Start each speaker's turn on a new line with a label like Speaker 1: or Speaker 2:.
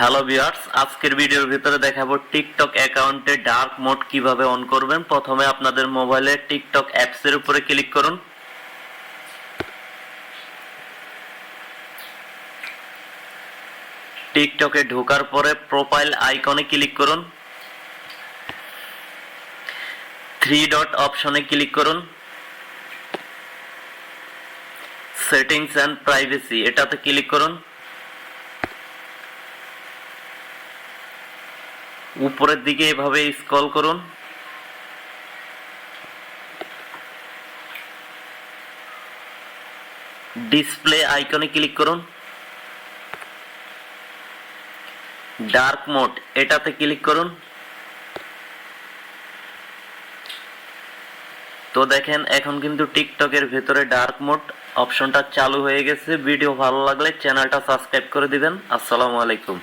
Speaker 1: Hello viewers, আজকের ভিডিওর ভিতরে দেখাবো টিকটক অ্যাকাউন্টে ডার্ক মোড কিভাবে অন করবেন। প্রথমে আপনাদের মোবাইলে টিকটক অ্যাপস এর উপরে ক্লিক করুন। টিকটকে ঢোকার পরে প্রোফাইল আইকনে ক্লিক করুন। থ্রি ডট অপশনে ক্লিক করুন। সেটিংস এন্ড প্রাইভেসি এটাতে ক্লিক করুন। উপরের দিকে এভাবে স্ক্রল করুন। ডিসপ্লে আইকনে ক্লিক করুন। ডার্ক মোড এটাতে ক্লিক করুন। তো দেখেন এখন কিন্তু টিকটকের ভেতরে ডার্ক মোড অপশনটা চালু হয়ে গেছে। ভিডিও ভালো লাগলে চ্যানেলটা সাবস্ক্রাইব করে দিবেন। আসসালামু আলাইকুম।